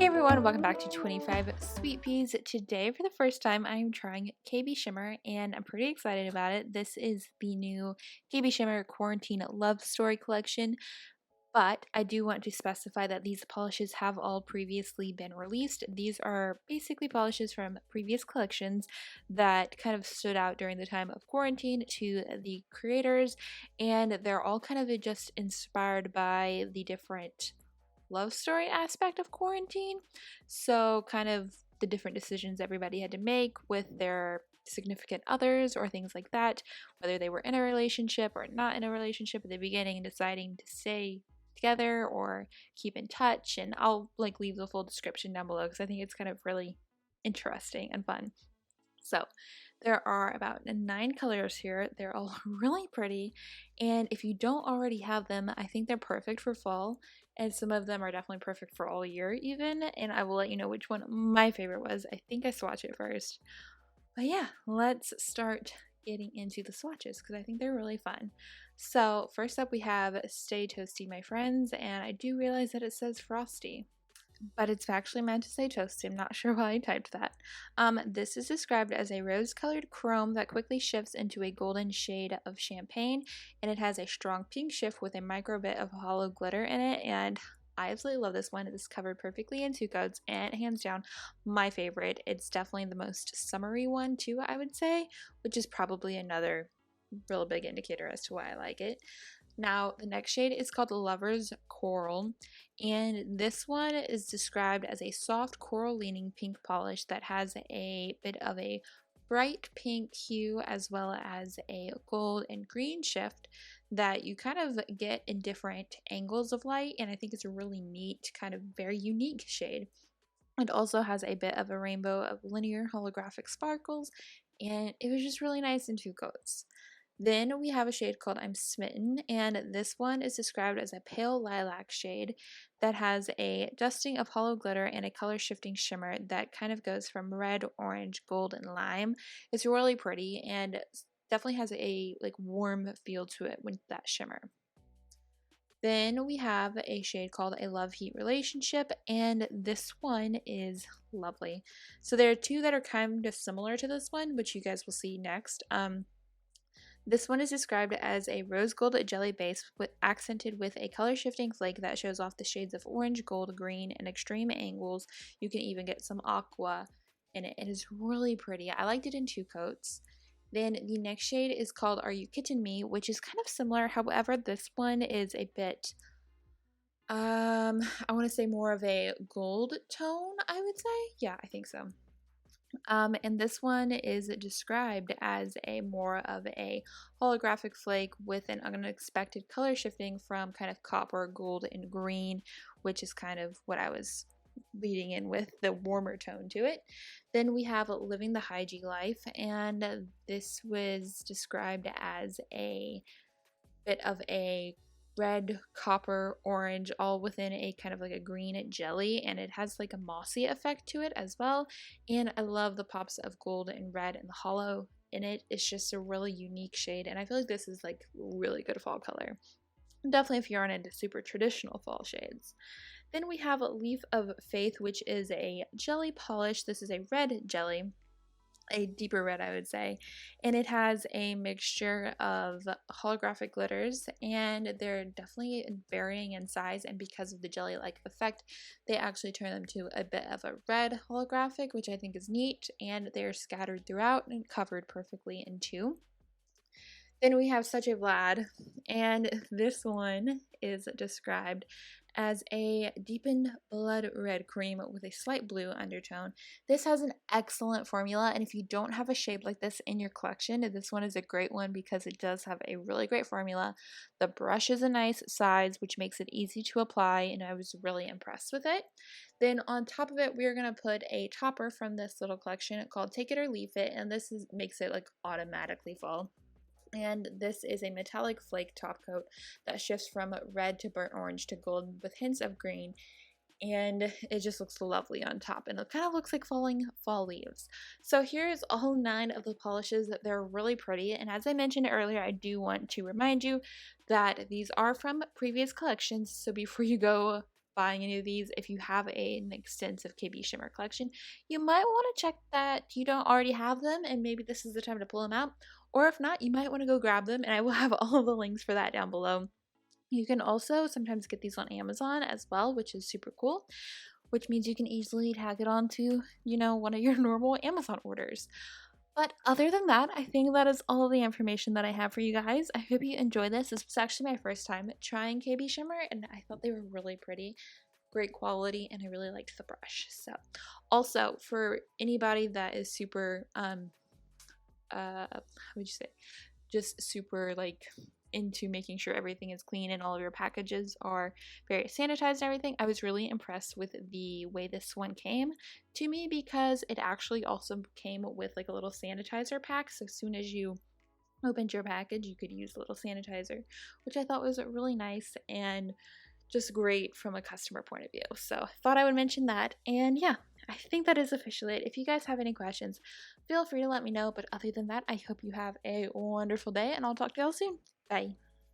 Hey everyone, welcome back to 25 Sweet Peas. Today, for the first time, I am trying KB Shimmer and I'm pretty excited about it. This is the new KB Shimmer Quarantine Love Story Collection, but I do want to specify that these polishes have all previously been released. These are basically polishes from previous collections that kind of stood out during the time of quarantine to the creators, and they're all kind of just inspired by the different love story aspect of quarantine. So, kind of the different decisions everybody had to make with their significant others or things like that, whether they were in a relationship or not in a relationship at the beginning and deciding to stay together or keep in touch. And I'll leave the full description down below because I think it's kind of really interesting and fun. So, there are about 9 colors here. They're all really pretty, and if you don't already have them, I think they're perfect for fall, and some of them are definitely perfect for all year even, and I will let you know which one my favorite was. I think I swatched it first. But yeah, let's start getting into the swatches because I think they're really fun. So, first up we have Stay Toasty, my friends, and I do realize that it says frosty, but it's actually meant to say toasty. I'm not sure why I typed that. This is described as a rose-colored chrome that quickly shifts into a golden shade of champagne, and it has a strong pink shift with a micro bit of hollow glitter in it, and I absolutely love this one. It is covered perfectly in 2 coats, and hands down, my favorite. It's definitely the most summery one too, I would say, which is probably another real big indicator as to why I like it. Now, the next shade is called Lover's Coral, and this one is described as a soft coral leaning pink polish that has a bit of a bright pink hue as well as a gold and green shift that you kind of get in different angles of light, and I think it's a really neat, kind of very unique shade. It also has a bit of a rainbow of linear holographic sparkles, and it was just really nice in 2 coats. Then we have a shade called I'm Smitten, and this one is described as a pale lilac shade that has a dusting of hollow glitter and a color shifting shimmer that kind of goes from red, orange, gold, and lime. It's really pretty and definitely has a warm feel to it with that shimmer. Then we have a shade called a Love Heat Relationship, and this one is lovely. So there are 2 that are kind of similar to this one, which you guys will see next. This one is described as a rose gold jelly base accented with a color shifting flake that shows off the shades of orange, gold, green, and extreme angles. You can even get some aqua in it. It is really pretty. I liked it in 2 coats. Then the next shade is called Are You Kidding Me, which is kind of similar. However, this one is a bit, I want to say more of a gold tone, I would say. Yeah, I think so. And this one is described as a more of a holographic flake with an unexpected color shifting from kind of copper, gold, and green, which is kind of what I was leading in with the warmer tone to it. Then we have Living the High G Life, and this was described as a bit of a red, copper, orange, all within a kind of like a green jelly, and it has like a mossy effect to it as well. And I love the pops of gold and red and the hollow in it. It's just a really unique shade, and I feel like this is like really good fall color. Definitely if you aren't into super traditional fall shades. Then we have Leaf of Faith, which is a jelly polish. This is a red jelly, a deeper red I would say, and it has a mixture of holographic glitters, and they're definitely varying in size, and because of the jelly like effect they actually turn them to a bit of a red holographic, which I think is neat, and they're scattered throughout and covered perfectly in 2. Then we have Such a Vlad, and this one is described as a deepened blood red cream with a slight blue undertone. This has an excellent formula, and if you don't have a shade like this in your collection, this one is a great one because it does have a really great formula. The brush is a nice size, which makes it easy to apply, and I was really impressed with it. Then on top of it, we are going to put a topper from this little collection called Take It or Leave It, and this makes it like automatically fall. And this is a metallic flake top coat that shifts from red to burnt orange to gold with hints of green, and it just looks lovely on top, and it kind of looks like falling fall leaves. So here's all 9 of the polishes. They're really pretty, and as I mentioned earlier, I do want to remind you that these are from previous collections, so before you go buying any of these, if you have an extensive KB Shimmer collection, you might want to check that you don't already have them and maybe this is the time to pull them out. Or if not, you might want to go grab them, and I will have all the links for that down below. You can also sometimes get these on Amazon as well, which is super cool, which means you can easily tag it onto, one of your normal Amazon orders. But other than that, I think that is all the information that I have for you guys. I hope you enjoy this. This was actually my first time trying KB Shimmer, and I thought they were really pretty, great quality, and I really liked the brush. So, also for anybody that is super, how would you say, just super like into making sure everything is clean and all of your packages are very sanitized and everything, I was really impressed with the way this one came to me because it actually also came with like a little sanitizer pack. So as soon as you opened your package, you could use a little sanitizer, which I thought was really nice and just great from a customer point of view. So I thought I would mention that. And yeah, I think that is officially it. If you guys have any questions, feel free to let me know. But other than that, I hope you have a wonderful day and I'll talk to y'all soon. Bye.